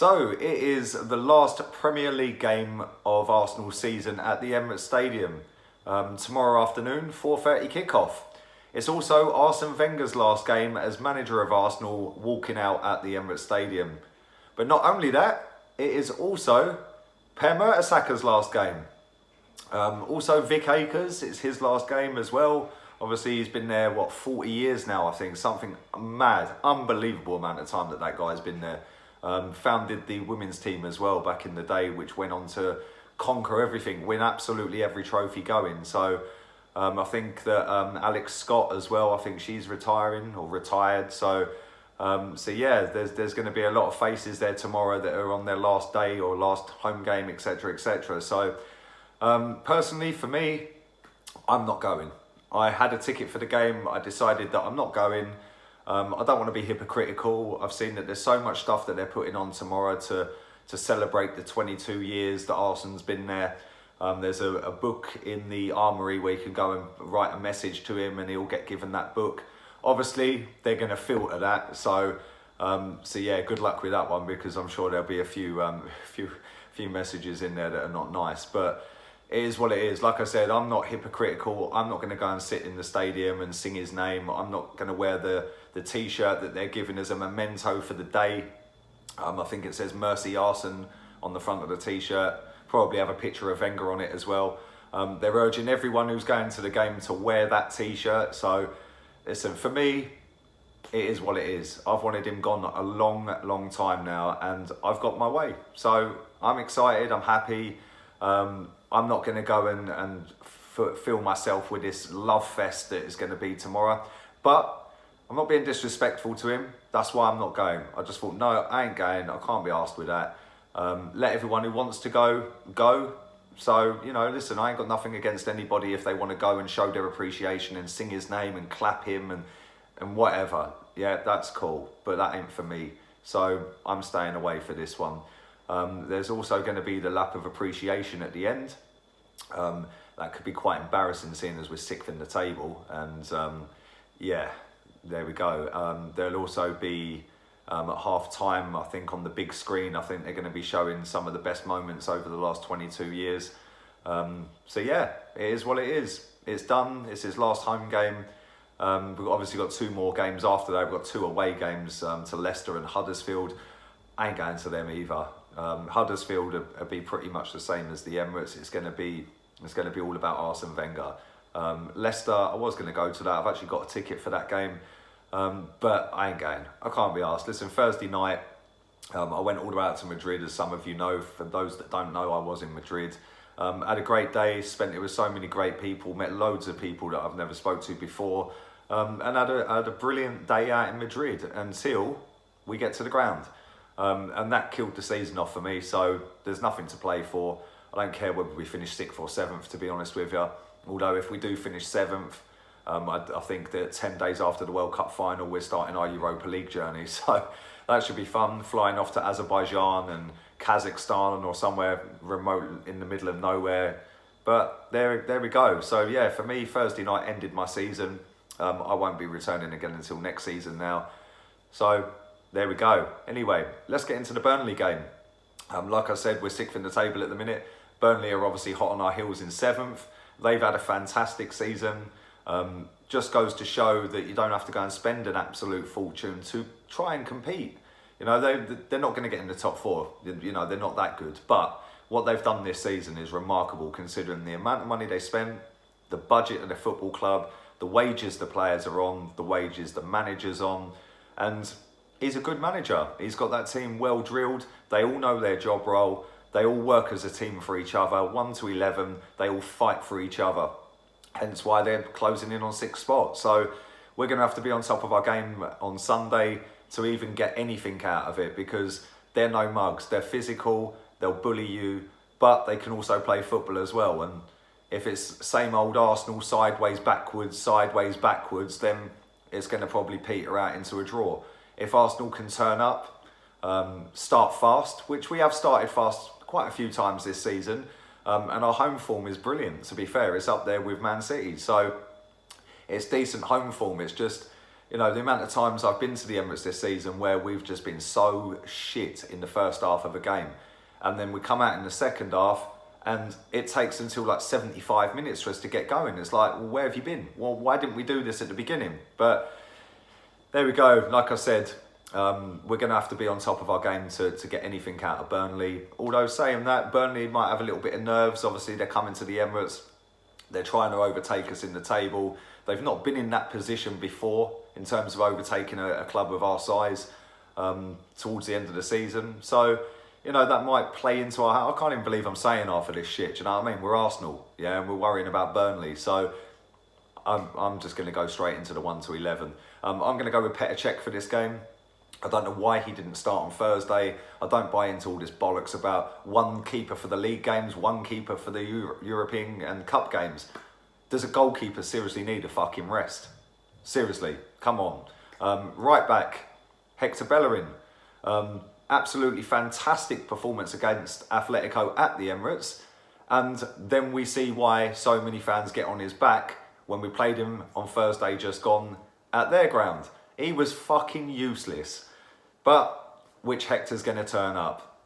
So it is the last Premier League game of Arsenal's season at the Emirates Stadium. Tomorrow afternoon, 4:30 kickoff. It's also Arsene Wenger's last game as manager of Arsenal, walking out at the Emirates Stadium. But not only that, it is also Per Mertesacker's last game. Also Vic Akers, it's his last game as well. Obviously he's been there, 40 years now I think. Something mad, unbelievable amount of time that guy's been there. Founded the women's team as well back in the day, which went on to conquer everything, win absolutely every trophy going. So I think that Alex Scott as well, I think she's retiring or retired. So yeah, there's going to be a lot of faces there tomorrow that are on their last day or last home game, etc., etc. So personally, for me, I'm not going. I had a ticket for the game. I decided that I'm not going. I don't want to be hypocritical. I've seen that there's so much stuff that they're putting on tomorrow to celebrate the 22 years that Arsene's been there. There's a book in the armoury where you can go and write a message to him and he'll get given that book. Obviously, they're going to filter that. So yeah, good luck with that one, because I'm sure there'll be a few messages in there that are not nice. But it is what it is. Like I said, I'm not hypocritical. I'm not going to go and sit in the stadium and sing his name. I'm not going to wear the T-shirt that they're giving as a memento for the day. I think it says Mercy Arsene on the front of the T-shirt. Probably have a picture of Wenger on it as well. They're urging everyone who's going to the game to wear that T-shirt. So listen, for me, it is what it is. I've wanted him gone a long time now, and I've got my way. So I'm excited, I'm happy. I'm not going to go and fill myself with this love fest that is going to be tomorrow. But I'm not being disrespectful to him. That's why I'm not going. I just thought, no, I ain't going. I can't be asked with that. Let everyone who wants to go. So, listen, I ain't got nothing against anybody if they want to go and show their appreciation and sing his name and clap him and whatever. Yeah, that's cool. But that ain't for me. So I'm staying away for this one. There's also going to be the lap of appreciation at the end. That could be quite embarrassing, seeing as we're sixth in the table. And yeah, there we go. There'll also be at half time, I think, on the big screen, I think they're going to be showing some of the best moments over the last 22 years. So yeah, it is what it is. It's done. It's his last home game. We've obviously got two more games after that. We've got two away games to Leicester and Huddersfield. I ain't going to them either. Huddersfield will be pretty much the same as the Emirates. It's going to be all about Arsene Wenger. Leicester, I was going to go to that. I've actually got a ticket for that game, but I ain't going. I can't be asked. Listen, Thursday night, I went all the way out to Madrid, as some of you know. For those that don't know, I was in Madrid. Had a great day, spent it with so many great people, met loads of people that I've never spoke to before, and had a brilliant day out in Madrid until we get to the ground. And that killed the season off for me, so there's nothing to play for. I don't care whether we finish 6th or 7th, to be honest with you. Although if we do finish 7th, I think that 10 days after the World Cup final, we're starting our Europa League journey. So that should be fun, flying off to Azerbaijan and Kazakhstan or somewhere remote in the middle of nowhere. But there we go. So yeah, for me, Thursday night ended my season. I won't be returning again until next season now. So there we go. Anyway, let's get into the Burnley game. Like I said, we're 6th in the table at the minute. Burnley are obviously hot on our heels in 7th. They've had a fantastic season. Just goes to show that you don't have to go and spend an absolute fortune to try and compete. They're not going to get in the top 4. They're not that good. But what they've done this season is remarkable, considering the amount of money they spent, the budget of the football club, the wages the players are on, the wages the manager's on, and he's a good manager. He's got that team well drilled. They all know their job role. They all work as a team for each other. 1 to 11, they all fight for each other. Hence why they're closing in on 6th spot. So we're going to have to be on top of our game on Sunday to even get anything out of it, because they're no mugs. They're physical. They'll bully you, but they can also play football as well. And if it's same old Arsenal, sideways, backwards, then it's going to probably peter out into a draw. If Arsenal can turn up, start fast, which we have started fast quite a few times this season, and our home form is brilliant, to be fair. It's up there with Man City, so it's decent home form. It's just you know, the amount of times I've been to the Emirates this season where we've just been so shit in the first half of a game. And then we come out in the second half and it takes until like 75 minutes for us to get going. It's like, well, where have you been? Well, why didn't we do this at the beginning? But there we go. Like I said, we're going to have to be on top of our game to get anything out of Burnley. Although saying that, Burnley might have a little bit of nerves. Obviously, they're coming to the Emirates. They're trying to overtake us in the table. They've not been in that position before in terms of overtaking a club of our size towards the end of the season. So, you know, that might play into our... I can't even believe I'm saying half of this shit, do you know what I mean? We're Arsenal, yeah, and we're worrying about Burnley. So I'm just going to go straight into the 1 to 11. I'm going to go with Petr Cech for this game. I don't know why he didn't start on Thursday. I don't buy into all this bollocks about one keeper for the league games, one keeper for the European and Cup games. Does a goalkeeper seriously need a fucking rest? Seriously, come on. Right back, Hector Bellerin. Absolutely fantastic performance against Atletico at the Emirates. And then we see why so many fans get on his back when we played him on Thursday just gone at their ground. He was fucking useless. But which Hector's going to turn up?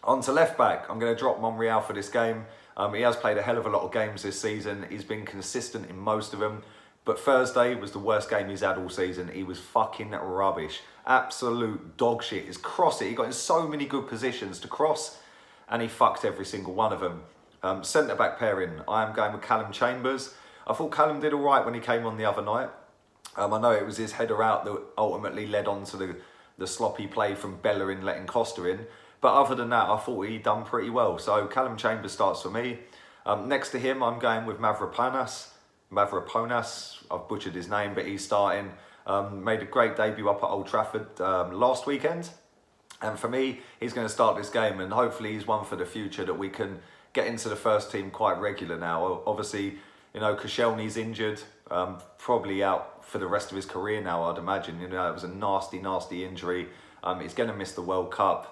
On to left back, I'm going to drop Monreal for this game. He has played a hell of a lot of games this season. He's been consistent in most of them. But Thursday was the worst game he's had all season. He was fucking rubbish. Absolute dog shit. His crossing, he got in so many good positions to cross and he fucked every single one of them. Centre-back pairing, I am going with Callum Chambers. I thought Callum did all right when he came on the other night. I know it was his header out that ultimately led on to the sloppy play from Bellerin letting Costa in. But other than that, I thought he'd done pretty well. So Callum Chambers starts for me. Next to him, I'm going with Mavropanos. I've butchered his name, but he's starting. Made a great debut up at Old Trafford last weekend. And for me, he's going to start this game. And hopefully he's one for the future that we can get into the first team quite regular now. Obviously, you know, Koscielny's injured. Probably out for the rest of his career now, I'd imagine. You know, it was a nasty, nasty injury. He's going to miss the World Cup.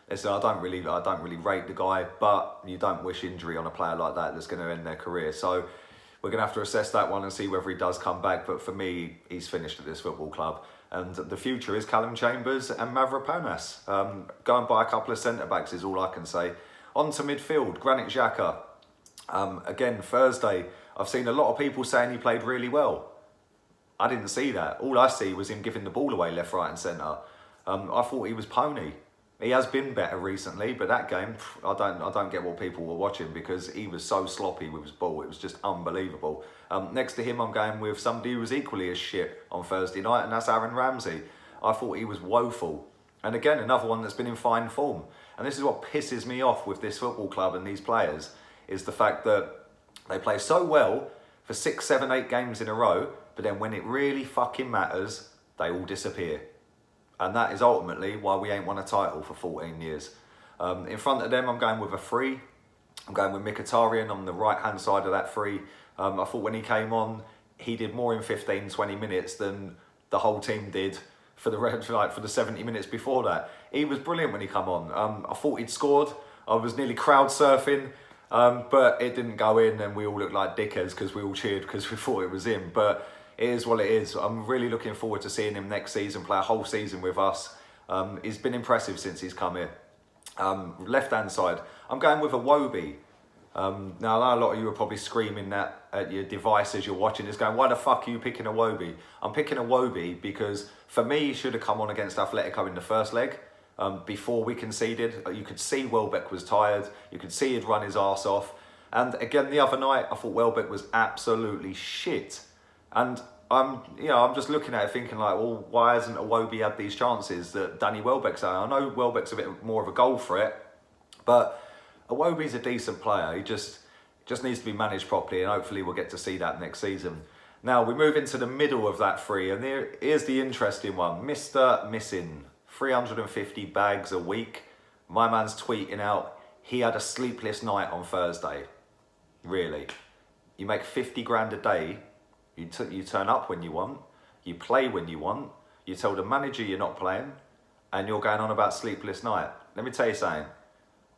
Listen, I don't really rate the guy, but you don't wish injury on a player like that that's going to end their career. So we're going to have to assess that one and see whether he does come back. But for me, he's finished at this football club. And the future is Callum Chambers and Mavropanos. Go and buy a couple of centre-backs is all I can say. On to midfield, Granit Xhaka. Again, Thursday, I've seen a lot of people saying he played really well. I didn't see that. All I see was him giving the ball away left, right and centre. I thought he was pony. He has been better recently, but that game, I don't get what people were watching because he was so sloppy with his ball. It was just unbelievable. Next to him, I'm going with somebody who was equally as shit on Thursday night, and that's Aaron Ramsey. I thought he was woeful. And again, another one that's been in fine form. And this is what pisses me off with this football club and these players, is the fact that they play so well for 6, 7, 8 games in a row, but then when it really fucking matters, they all disappear. And that is ultimately why we ain't won a title for 14 years. In front of them, I'm going with a free. I'm going with Mkhitaryan on the right-hand side of that free. I thought when he came on, he did more in 15, 20 minutes than the whole team did for the 70 minutes before that. He was brilliant when he came on. I thought he'd scored. I was nearly crowd surfing, but it didn't go in and we all looked like dickheads because we all cheered because we thought it was him. But it is what it is. I'm really looking forward to seeing him next season, play a whole season with us. He's been impressive since he's come here. Left-hand side, I'm going with a Iwobi. Now, I know a lot of you are probably screaming that at your device as you're watching this, going, why the fuck are you picking a Iwobi? I'm picking a Iwobi because, for me, he should have come on against Atletico in the first leg. Before we conceded, you could see Welbeck was tired. You could see he'd run his arse off. And again, the other night, I thought Welbeck was absolutely shit. And I'm just looking at it thinking like, well, why hasn't Iwobi had these chances that Danny Welbeck's had? I know Welbeck's a bit more of a goal threat, but Iwobi's a decent player. He just needs to be managed properly, and hopefully we'll get to see that next season. Now, we move into the middle of that three, and here's the interesting one. Mr. Missing, 350 bags a week. My man's tweeting out, he had a sleepless night on Thursday. Really? You make 50 grand a day. You turn up when you want, you play when you want, you tell the manager you're not playing, and you're going on about sleepless night. Let me tell you something.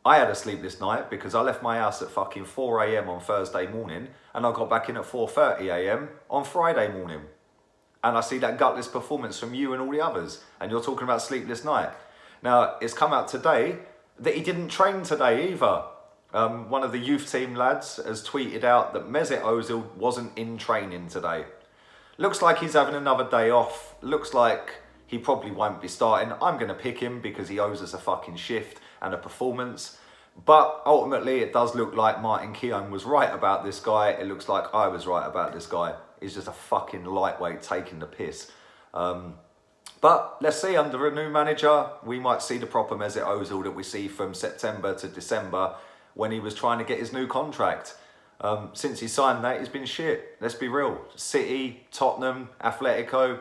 I had a sleepless night because I left my house at fucking 4 a.m. on Thursday morning, and I got back in at 4:30 a.m. on Friday morning. And I see that gutless performance from you and all the others. And you're talking about sleepless night. Now, it's come out today that he didn't train today either. One of the youth team lads has tweeted out that Mesut Ozil wasn't in training today. Looks like he's having another day off. Looks like he probably won't be starting. I'm going to pick him because he owes us a fucking shift and a performance. But ultimately, it does look like Martin Keown was right about this guy. It looks like I was right about this guy. He's just a fucking lightweight taking the piss. But let's see, under a new manager, we might see the proper Mesut Ozil that we see from September to December when he was trying to get his new contract. Since he signed that, he's been shit. Let's be real. City, Tottenham, Atletico,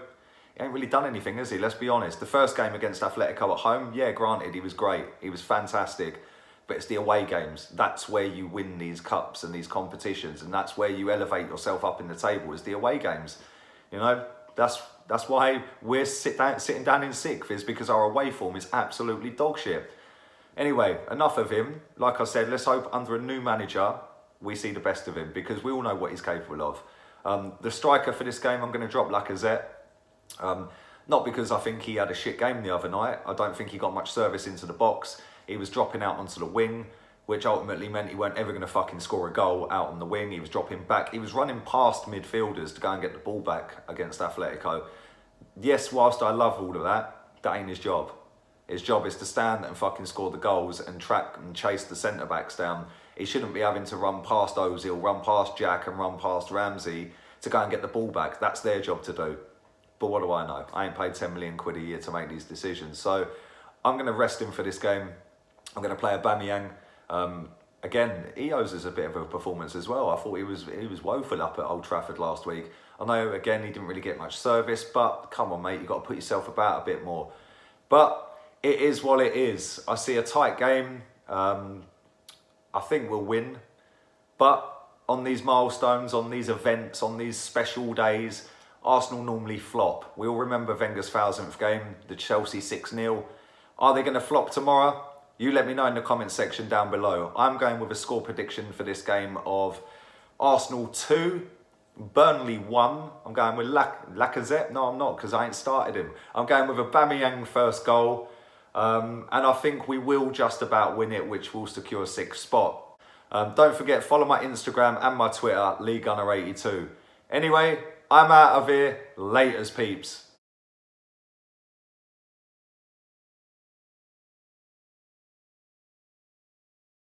he ain't really done anything, has he? Let's be honest. The first game against Atletico at home, yeah, granted, he was great. He was fantastic. But it's the away games. That's where you win these cups and these competitions, and that's where you elevate yourself up in the table, is the away games. You know, that's why we're sitting down in 6th, is because our away form is absolutely dog shit. Anyway, enough of him. Like I said, let's hope under a new manager we see the best of him, because we all know what he's capable of. The striker for this game, I'm going to drop Lacazette. Not because I think he had a shit game the other night. I don't think he got much service into the box. He was dropping out onto the wing, which ultimately meant he weren't ever going to fucking score a goal out on the wing. He was dropping back. He was running past midfielders to go and get the ball back against Atletico. Yes, whilst I love all of that, that ain't his job. His job is to stand and fucking score the goals and track and chase the centre-backs down. He shouldn't be having to run past Ozil, run past Jack and run past Ramsey to go and get the ball back. That's their job to do. But what do I know? I ain't paid 10 million quid a year to make these decisions. So I'm going to rest him for this game. I'm going to play Aubameyang. Again, he owes us a bit of a performance as well. I thought he was woeful up at Old Trafford last week. I know, again, he didn't really get much service, but come on, mate, you've got to put yourself about a bit more. But it is what it is. I see a tight game. I think we'll win. But on these milestones, on these events, on these special days, Arsenal normally flop. We all remember Wenger's 1000th game, the Chelsea 6-0. Are they going to flop tomorrow? You let me know in the comment section down below. I'm going with a score prediction for this game of Arsenal 2, Burnley 1. I'm going with Lacazette. No, I'm not, because I ain't started him. I'm going with Aubameyang first goal. And I think we will just about win it, which will secure 6th spot. Don't forget, follow my Instagram and my Twitter, LeeGunner82. Anyway, I'm out of here. Laters, peeps.